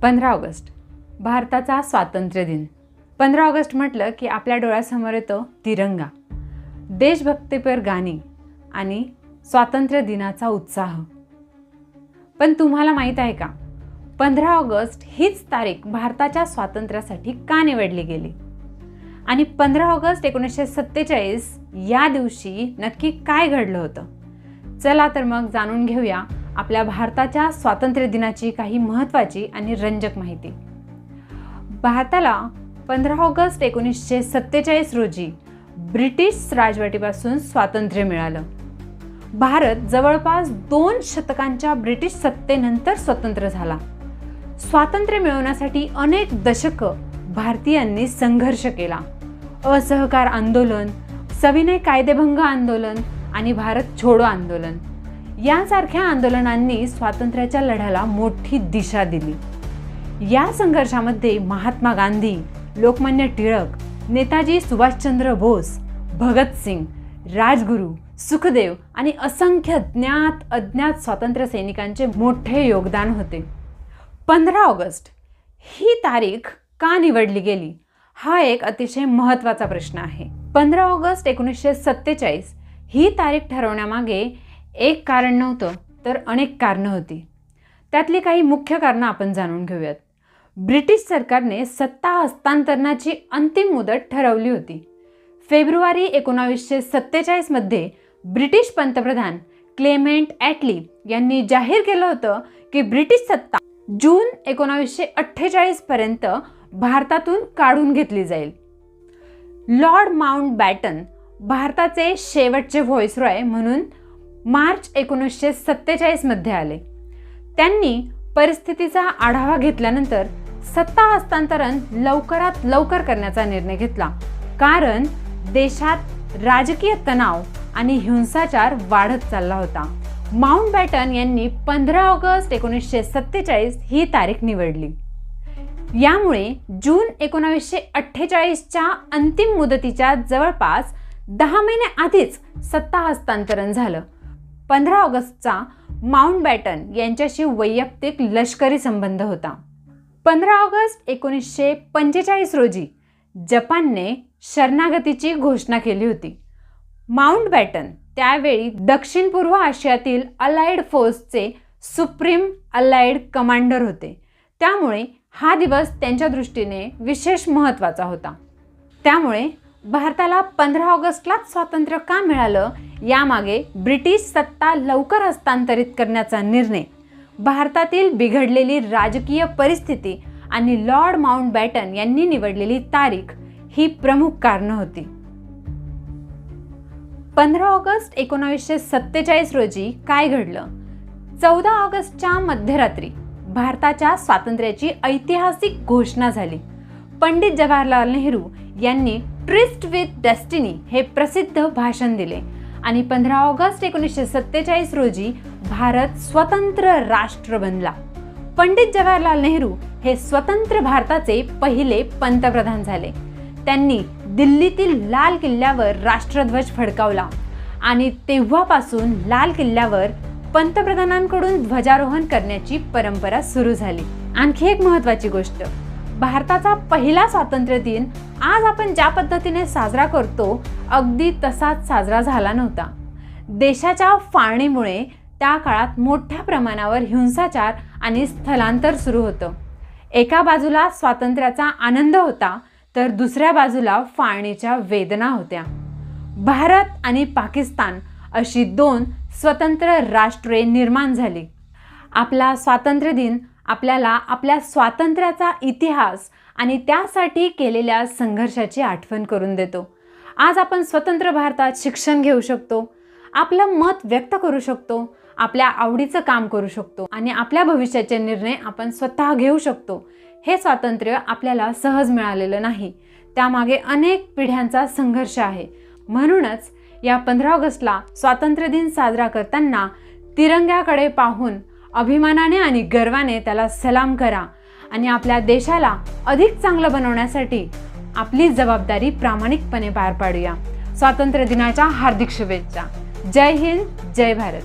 15 August भारताचा स्वातंत्र्य दिन. 15 ऑगस्ट म्हटलं की आपल्या डोळ्यासमोर येतो तिरंगा, देशभक्तीपर गाणी आणि स्वातंत्र्य दिनाचा उत्साह. पण तुम्हाला माहीत आहे का, 15 ऑगस्ट हीच तारीख भारताच्या स्वातंत्र्यासाठी का निवडली गेली आणि 15 ऑगस्ट 1947 या दिवशी नक्की काय घडलं होतं? चला तर मग जाणून घेऊया आपल्या भारताच्या स्वातंत्र्य दिनाची काही महत्त्वाची आणि रंजक माहिती. भारताला 15 ऑगस्ट 1947 रोजी ब्रिटिश राजवटीपासून स्वातंत्र्य मिळालं. भारत जवळपास 2 शतकांच्या ब्रिटिश सत्तेनंतर स्वतंत्र झाला. स्वातंत्र्य मिळवण्यासाठी अनेक दशकं भारतीयांनी संघर्ष केला. असहकार आंदोलन, सविनय कायदेभंग आंदोलन आणि भारत छोडो आंदोलन यांसारख्या आंदोलनांनी स्वातंत्र्याच्या लढ्याला मोठी दिशा दिली. या संघर्षामध्ये महात्मा गांधी, लोकमान्य टिळक, नेताजी सुभाषचंद्र बोस, भगतसिंग, राजगुरू, सुखदेव आणि असंख्य ज्ञात अज्ञात स्वातंत्र्य सैनिकांचे मोठे योगदान होते. 15 ऑगस्ट ही तारीख का निवडली गेली हा एक अतिशय महत्त्वाचा प्रश्न आहे. 15 ऑगस्ट 1947 ही तारीख ठरवण्यामागे एक कारण नव्हतं तर अनेक कारणं होती. त्यातली काही मुख्य कारणं आपण जाणून घेऊयात. ब्रिटिश सरकारने सत्ता हस्तांतरणाची अंतिम मुदत ठरवली होती. फेब्रुवारी 1947 मध्ये ब्रिटिश पंतप्रधान क्लेमेंट ॲटली यांनी जाहीर केलं होतं की ब्रिटिश सत्ता जून 1948 पर्यंत भारतातून काढून घेतली जाईल. लॉर्ड माउंटबॅटन भारताचे शेवटचे व्हाईसरॉय म्हणून मार्च 1947 मध्ये आले. त्यांनी परिस्थितीचा आढावा घेतल्यानंतर सत्ता हस्तांतरण लवकरात लवकर करण्याचा निर्णय घेतला, कारण देशात राजकीय तणाव आणि हिंसाचार वाढत चालला होता. माउंटबॅटन यांनी 15 ऑगस्ट 1947 ही तारीख निवडली. यामुळे जून 1948च्या अंतिम मुदतीच्या जवळपास 10 महिने आधीच सत्ता हस्तांतरण झालं. 15 ऑगस्टचा माउंटबॅटन यांच्याशी वैयक्तिक लष्करी संबंध होता. 15 ऑगस्ट 1945 रोजी जपानने शरणागतीची घोषणा केली होती. माउंटबॅटन त्यावेळी दक्षिण पूर्व आशियातील अलाइड फोर्सचे सुप्रीम अलाइड कमांडर होते. त्यामुळे हा दिवस त्यांच्या दृष्टीने विशेष महत्त्वाचा होता. त्यामुळे भारताला 15 ऑगस्टलाच स्वातंत्र्य का मिळालं यामागे ब्रिटिश सत्ता लवकर हस्तांतरित करण्याचा निर्णय, भारतातील बिघडलेली राजकीय परिस्थिती आणि लॉर्ड माउंटबॅटन यांनी निवडलेली तारीख ही प्रमुख कारणं होती. 15 ऑगस्ट 1947 रोजी काय घडलं? 14 ऑगस्टच्या मध्यरात्री भारताच्या स्वातंत्र्याची ऐतिहासिक घोषणा झाली. पंडित जवाहरलाल नेहरू यांनी ट्रिस्ट विथ डेस्टिनी हे प्रसिद्ध भाषण दिले आणि 15 ऑगस्ट 1947 रोजी भारत स्वतंत्र राष्ट्र बनला. पंडित जवाहरलाल नेहरू हे स्वतंत्र भारताचे पहिले पंतप्रधान झाले. त्यांनी दिल्लीतील लाल किल्ल्यावर राष्ट्रध्वज फडकावला आणि तेव्हापासून लाल किल्ल्यावर पंतप्रधानांकडून ध्वजारोहण करण्याची परंपरा सुरू झाली. आणखी एक महत्त्वाची गोष्ट, भारताचा पहिला स्वातंत्र्य दिन आज आपण ज्या पद्धतीने साजरा करतो अगदी तसाच साजरा झाला नव्हता. देशाच्या फाळणीमुळे त्या काळात मोठ्या प्रमाणावर हिंसाचार आणि स्थलांतर सुरू होतं. एका बाजूला स्वातंत्र्याचा आनंद होता तर दुसऱ्या बाजूला फाळणीच्या वेदना होत्या. भारत आणि पाकिस्तान अशी 2 स्वतंत्र राष्ट्रे निर्माण झाली. आपला स्वातंत्र्य दिन आपल्याला आपल्या स्वातंत्र्याचा इतिहास आणि त्यासाठी केलेल्या संघर्षाची आठवण करून देतो. आज आपण स्वतंत्र भारतात शिक्षण घेऊ शकतो, आपलं मत व्यक्त करू शकतो, आपल्या आवडीचं काम करू शकतो आणि आपल्या भविष्याचे निर्णय आपण स्वतः घेऊ शकतो. हे स्वातंत्र्य आपल्याला सहज मिळालेलं नाही, त्यामागे अनेक पिढ्यांचा संघर्ष आहे. म्हणूनच या 15 ऑगस्टला स्वातंत्र्य दिन साजरा करताना तिरंग्याकडे पाहून अभिमानाने आणि गर्वाने त्याला सलाम करा आणि आपल्या देशाला अधिक चांगलं बनवण्यासाठी आपली जबाबदारी प्रामाणिकपणे पार पाडूया. स्वातंत्र्य दिनाच्या हार्दिक शुभेच्छा. जय हिंद, जय भारत.